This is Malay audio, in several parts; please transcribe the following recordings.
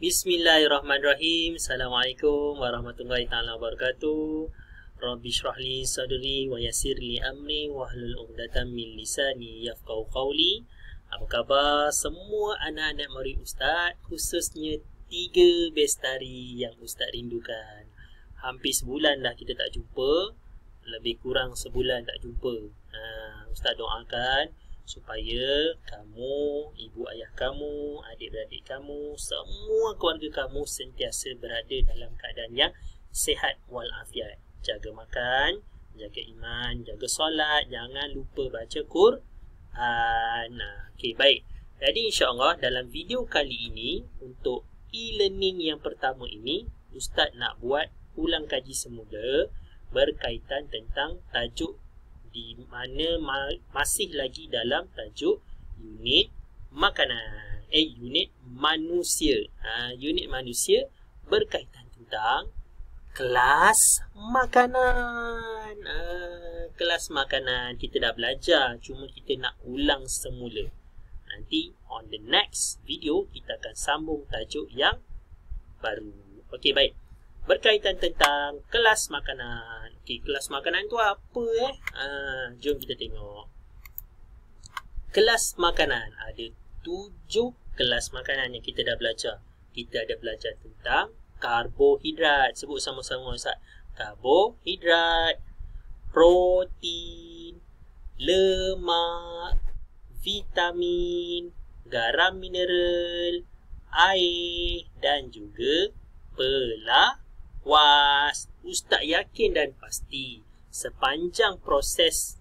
Bismillahirrahmanirrahim. Assalamualaikum warahmatullahi taala wabarakatuh. Rabbi shrah li sadri wa yassir li amri wahlul 'uqdatam min lisani yafqahu qawli. Apa khabar semua anak-anak murid Ustaz, khususnya 3 bestari yang Ustaz rindukan. Hampir sebulan dah kita tak jumpa, lebih kurang sebulan tak jumpa. Ustaz doakan supaya kamu, ibu ayah kamu, adik-beradik kamu, semua keluarga kamu sentiasa berada dalam keadaan yang sihat walafiat. Jaga makan, jaga iman, jaga solat, jangan lupa baca Quran. Okey, baik. Jadi insya-Allah dalam video kali ini untuk e-learning yang pertama ini, Ustaz nak buat ulang kaji semula berkaitan tentang tajuk di mana masih lagi dalam tajuk unit makanan, unit manusia. Unit manusia berkaitan tentang kelas makanan. Kelas makanan kita dah belajar, cuma kita nak ulang semula. Nanti on the next video kita akan sambung tajuk yang baru. Okey, baik. Berkaitan tentang kelas makanan. Okey, kelas makanan tu apa jom kita tengok. Kelas makanan ada 7 kelas makanan yang kita dah belajar. Kita ada belajar tentang karbohidrat. Sebut sama-sama Ustaz. Karbohidrat, protein, lemak, vitamin, garam mineral, air dan juga pelawas. Ustaz yakin dan pasti sepanjang proses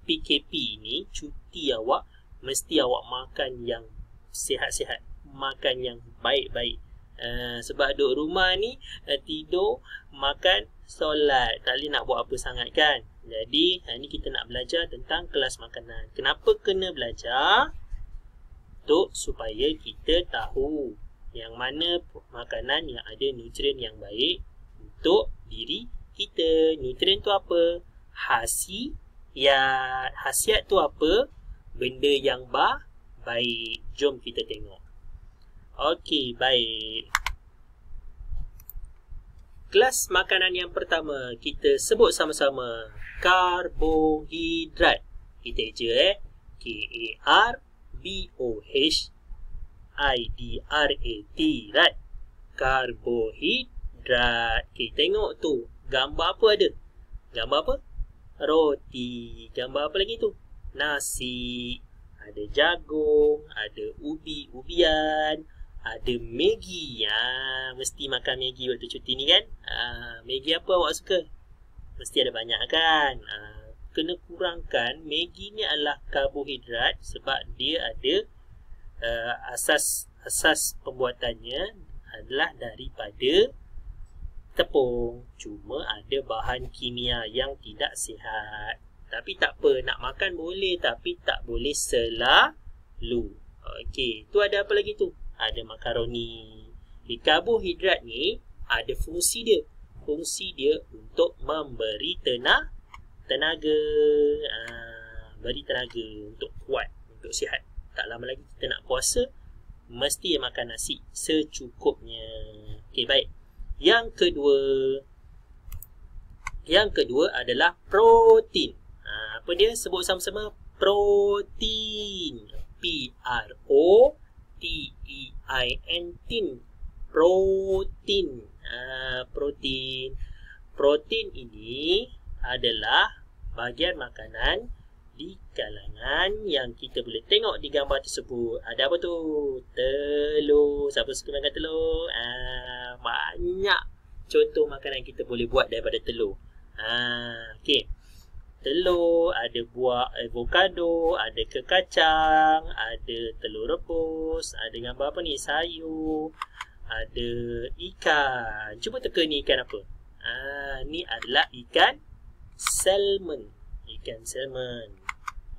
PKP ini, cuti awak, mesti awak makan yang sihat-sihat, makan yang baik-baik. Sebab duduk rumah ni, tidur, makan, solat, tak boleh nak buat apa sangat kan. Jadi hari ni kita nak belajar tentang kelas makanan. Kenapa kena belajar? Supaya kita tahu yang mana makanan yang ada nutrien yang baik untuk diri kita. Nutrien tu apa? Khasiat tu apa? Benda yang baik. Jom kita tengok. Okey, baik. Kelas makanan yang pertama kita sebut sama-sama karbohidrat. Kita eja KARBOHIDRAT. Karbohidrat. Okay, tengok tu. Gambar apa ada? Gambar apa? Roti. Gambar apa lagi tu? Nasi. Ada jagung. Ada ubi-ubian. Ada Maggi. Mesti makan Maggi waktu cuti ni kan? Maggi apa awak suka? Mesti ada banyak kan? Kena kurangkan. Maggi ni adalah karbohidrat sebab dia ada asas pembuatannya adalah daripada tepung. Cuma ada bahan kimia yang tidak sihat. Tapi tak apa, nak makan boleh tapi tak boleh selalu. Okey, tu ada apa lagi tu? Ada makaroni. Karbohidrat ni ada fungsi dia. Fungsi dia untuk memberi tenaga. Beri tenaga untuk kuat, untuk sihat. Tak lama lagi kita nak puasa, mesti makan nasi secukupnya. Okey, baik. Yang kedua adalah protein. Apa dia? Sebut sama-sama. Protein. P-R-O-T-E-I-N. Protein. Protein ini adalah bahagian makanan di kalangan yang kita boleh tengok di gambar tersebut. Ada apa tu? Telur. Siapa suka makan telur? Banyak contoh makanan kita boleh buat daripada telur. Okey. Telur, ada buah avocado, ada kekacang, ada telur rebus, ada gambar apa ni? Sayur, ada ikan. Cuba teka ni ikan apa? Ni adalah ikan salmon. Ikan salmon.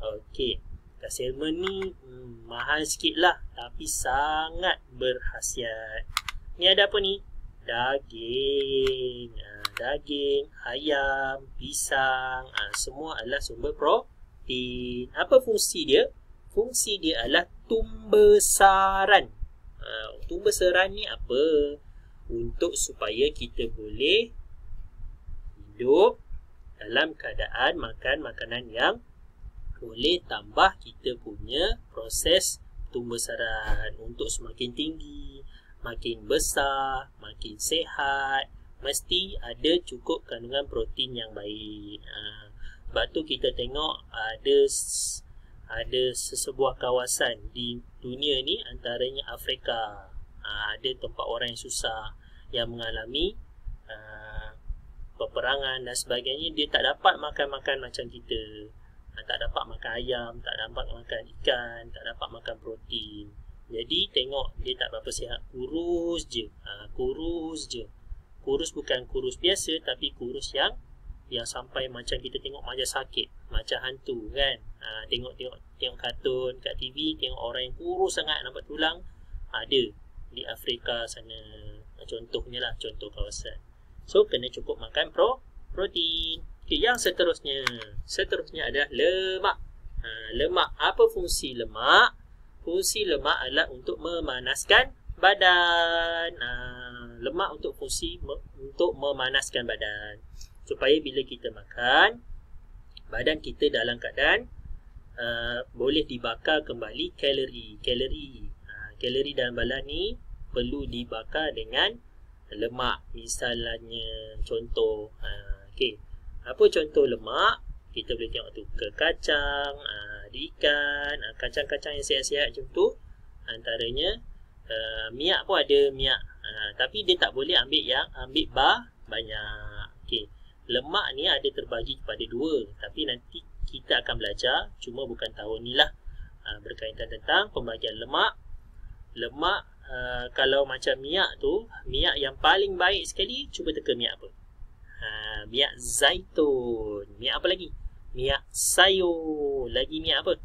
Okey. Ikan salmon ni mahal sikit lah, tapi sangat berkhasiat. Ni ada apa ni? Daging. Daging, ayam, pisang, semua adalah sumber protein. Apa fungsi dia? Fungsi dia adalah tumbesaran. Tumbuh seran ni apa? Untuk supaya kita boleh hidup dalam keadaan makan makanan yang boleh tambah kita punya proses tumbuh seran untuk semakin tinggi, makin besar, makin sihat. Mesti ada cukup kandungan protein yang baik. Sebab tu kita tengok ada sesebuah kawasan di dunia ni, antaranya Afrika. Ada tempat orang yang susah, yang mengalami peperangan dan sebagainya. Dia tak dapat makan-makan macam kita. Tak dapat makan ayam, tak dapat makan ikan, tak dapat makan protein. Jadi tengok dia tak berapa sihat, kurus je. Kurus bukan kurus biasa, tapi kurus yang sampai macam kita tengok macam sakit, macam hantu kan. Tengok kartun kat TV, tengok orang yang kurus sangat nampak tulang, ada di Afrika sana. Contohnya lah, contoh kawasan. So kena cukup makan protein. Okay, yang seterusnya adalah lemak. Lemak, apa fungsi lemak? Fungsi lemak adalah untuk memanaskan badan. Lemak untuk fungsi untuk memanaskan badan, supaya bila kita makan, badan kita dalam keadaan boleh dibakar kembali kalori. Kalori dalam badan ni perlu dibakar dengan lemak. Misalnya contoh, apa contoh lemak? Kita boleh tengok tu ke kacang, di ikan, kacang-kacang yang sihat-sihat macam tu. Antaranya minyak pun ada minyak, tapi dia tak boleh ambil banyak. Lemak ni ada terbagi kepada dua, tapi nanti kita akan belajar, cuma bukan tahun ni lah, berkaitan tentang pembagian lemak. Lemak kalau macam minyak tu, minyak yang paling baik sekali, cuba teka minyak apa? Minyak zaitun. Minyak apa lagi? Minyak sayur. Lagi minyak apa?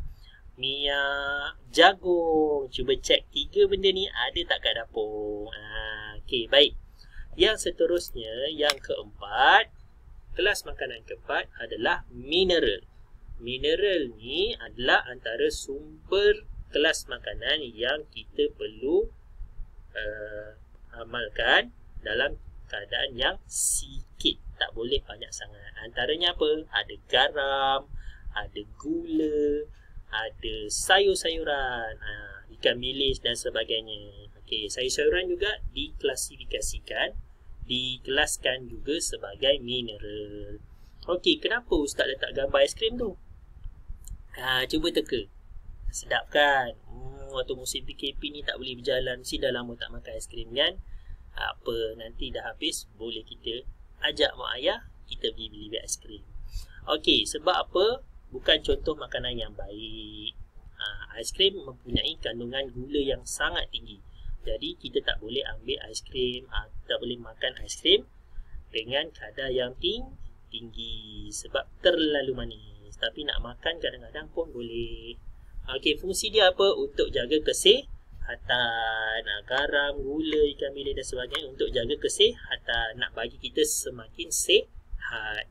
Minyak jagung. Cuba cek 3 benda ni ada tak kat dapur. Baik. Yang seterusnya, yang keempat, kelas makanan keempat adalah mineral. Mineral ni adalah antara sumber kelas makanan yang kita perlu amalkan dalam keadaan yang sikit, tak boleh banyak sangat. Antaranya apa? Ada garam, ada gula, ada sayur-sayuran, ikan bilis dan sebagainya. Sayur-sayuran juga dikelaskan juga sebagai mineral. Kenapa Ustaz letak gambar aiskrim tu? Cuba teka. Sedap kan? Waktu musim PKP ni tak boleh berjalan, mesti dah lama tak makan aiskrim kan? Nanti dah habis, boleh kita ajak mak ayah, kita beli aiskrim. Sebab apa? Bukan contoh makanan yang baik. Aiskrim mempunyai kandungan gula yang sangat tinggi. Jadi kita tak boleh ambil aiskrim, tak boleh makan aiskrim dengan kadar yang tinggi, sebab terlalu manis. Tapi nak makan kadang-kadang pun boleh. Fungsi dia apa? Untuk jaga kesihatan. Garam, gula, ikan bilis dan sebagainya untuk jaga kesihatan, nak bagi kita semakin sihat.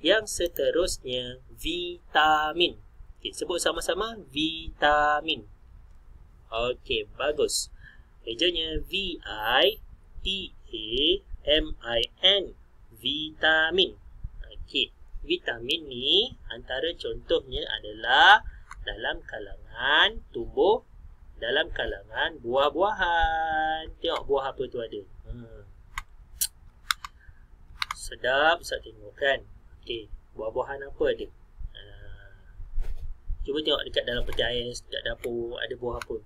Yang seterusnya, vitamin. Sebut sama-sama, vitamin. Bagus. Ejanya V-I-T-A-M-I-N, vitamin. Vitamin ni antara contohnya adalah dalam kalangan buah-buahan. Tengok buah apa tu ada. Sedap Ustaz tengok kan. Buah-buahan apa ada? Cuba tengok dekat dalam peti ais, dekat dapur ada buah apa.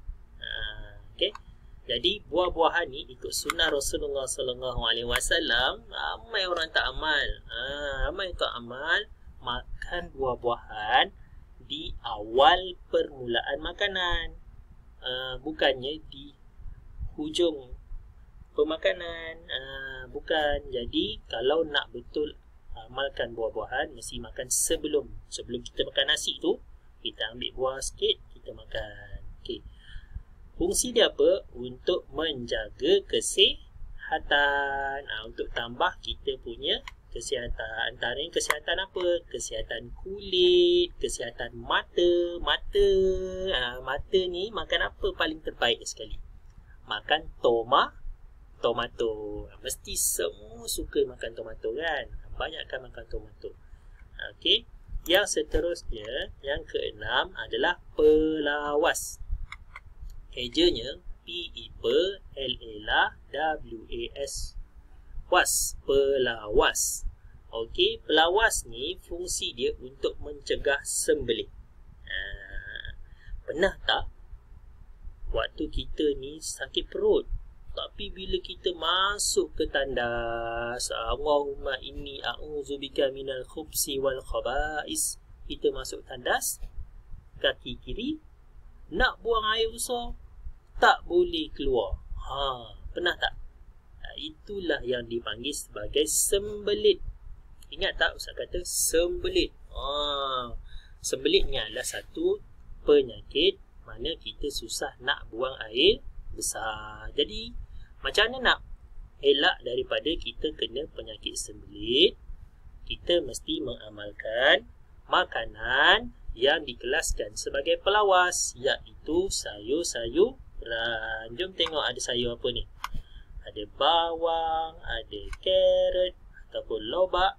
Jadi buah-buahan ni ikut sunnah Rasulullah SAW. Ramai orang tak amal. Makan buah-buahan di awal permulaan makanan, bukannya di hujung pemakanan. Bukan. Jadi kalau nak betul amalkan buah-buahan, mesti makan sebelum kita makan nasi tu, kita ambil buah sikit, kita makan. Fungsi dia apa? Untuk menjaga kesihatan, untuk tambah kita punya kesihatan. Antaranya kesihatan apa? Kesihatan kulit, kesihatan mata. Mata ni makan apa paling terbaik sekali? makan tomato. Mesti semua suka makan tomato kan? Banyakkan makan tomato. Okey. Yang seterusnya, yang keenam adalah pelawas. Ejanya P-E-L-A-W-A-S. Was, pelawas. Okey, pelawas ni fungsi dia untuk mencegah sembelih. Pernah tak waktu kita ni sakit perut, tapi bila kita masuk ke tandas, Allahumma inni a'udzubika minal khubsi wal khaba'is, kita masuk tandas, kaki kiri nak buang air besar tak boleh keluar. Pernah tak? Itulah yang dipanggil sebagai sembelit. Ingat tak Ustaz kata sembelit? Sembelit ni adalah satu penyakit mana kita susah nak buang air besar. Jadi macam mana nak elak daripada kita kena penyakit sembelit? Kita mesti mengamalkan makanan yang dikelaskan sebagai pelawas, iaitu sayur-sayuran. Jom tengok ada sayur apa ni. Ada bawang, ada carrot ataupun lobak,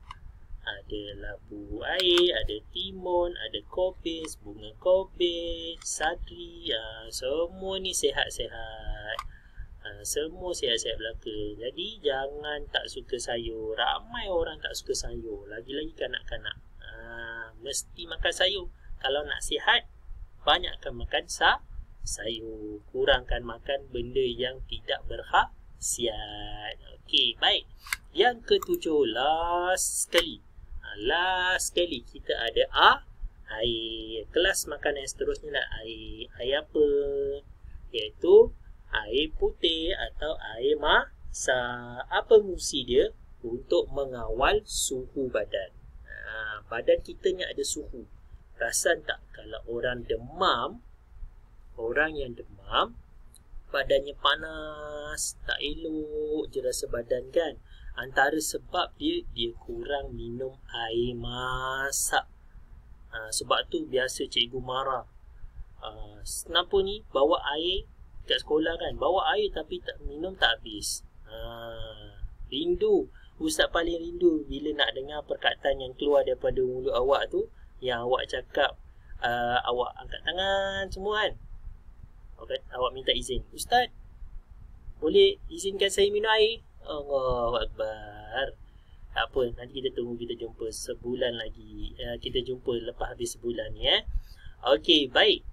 ada labu air, ada timun, ada kobis, bunga kobis, sadri. Semua ni sihat-sihat. Semua sihat-sihat belaka. Jadi jangan tak suka sayur. Ramai orang tak suka sayur, lagi-lagi kanak-kanak. Mesti makan sayur. Kalau nak sihat, banyakkan makan sayur. Kurangkan makan benda yang tidak berkhasiat. Okey, baik. Yang ketujuh, last sekali kita ada air. Kelas makanan yang seterusnya lah air. Air apa? Iaitu air putih atau air masak. Apa fungsi dia? Untuk mengawal suhu badan. Badan kita ni ada suhu. Perasan tak kalau orang yang demam, badannya panas, tak elok je rasa badan kan? Antara sebab dia kurang minum air masak. Sebab tu biasa cikgu marah. Kenapa ni? Bawa air kat sekolah kan? Bawa air tapi tak minum tak habis. Rindu. Ustaz paling rindu bila nak dengar perkataan yang keluar daripada mulut awak tu, yang awak cakap, awak angkat tangan semua kan? Awak minta izin. Ustaz, boleh izinkan saya minum air? Allahu Akbar. Tak apa, nanti kita tunggu, kita jumpa sebulan lagi. Kita jumpa lepas habis sebulan ni. Okey, baik.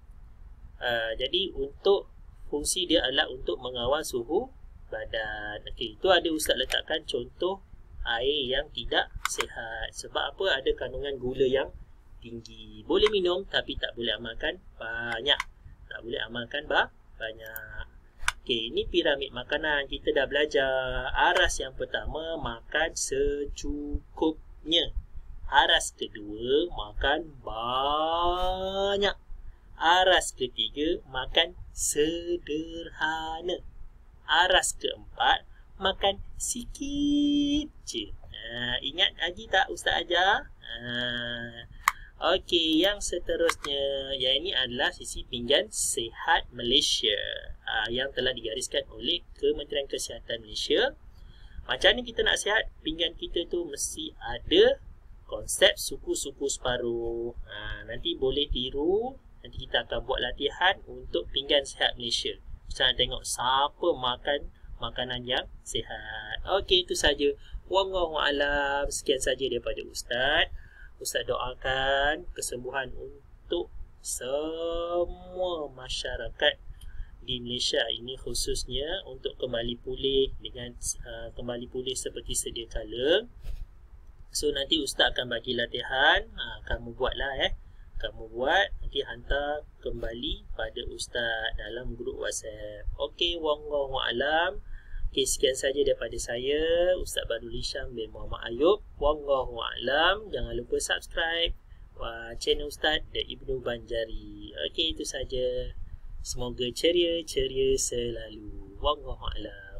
Jadi untuk fungsi dia adalah untuk mengawal suhu badan. Okey, itu ada Ustaz letakkan contoh air yang tidak sihat. Sebab apa? Ada kandungan gula yang tinggi. Boleh minum tapi tak boleh amalkan banyak. Tak boleh amalkan banyak. Okey, ini piramid makanan. Kita dah belajar. Aras yang pertama, makan secukupnya. Aras kedua, makan banyak. Aras ketiga, makan sederhana. Aras keempat, makan sikit je. Ingat lagi tak Ustaz ajar? Okey, yang seterusnya, yang ini adalah sisi pinggan sihat Malaysia yang telah digariskan oleh Kementerian Kesihatan Malaysia. Macam mana kita nak sihat? Pinggan kita tu mesti ada konsep suku-suku separuh. Nanti boleh tiru. Nanti kita akan buat latihan untuk pinggan sihat Malaysia. Kita nak tengok siapa makan makanan yang sihat. Okey, itu saja. Wallahualam. Sekian saja daripada Ustaz. Ustaz doakan kesembuhan untuk semua masyarakat di Malaysia ini, khususnya untuk kembali pulih seperti sedia kala. So nanti Ustaz akan bagi latihan. Kamu buatlah Kamu buat, nanti hantar kembali pada Ustaz dalam grup WhatsApp. Okey, wallahualam. Okey, sekian saja daripada saya, Ustaz Badrul Hisham bin Muhammad Ayub. Wallahualam. Jangan lupa subscribe channel Ustaz The Ibnu Banjari. Okey, itu saja. Semoga ceria selalu. Wallahualam.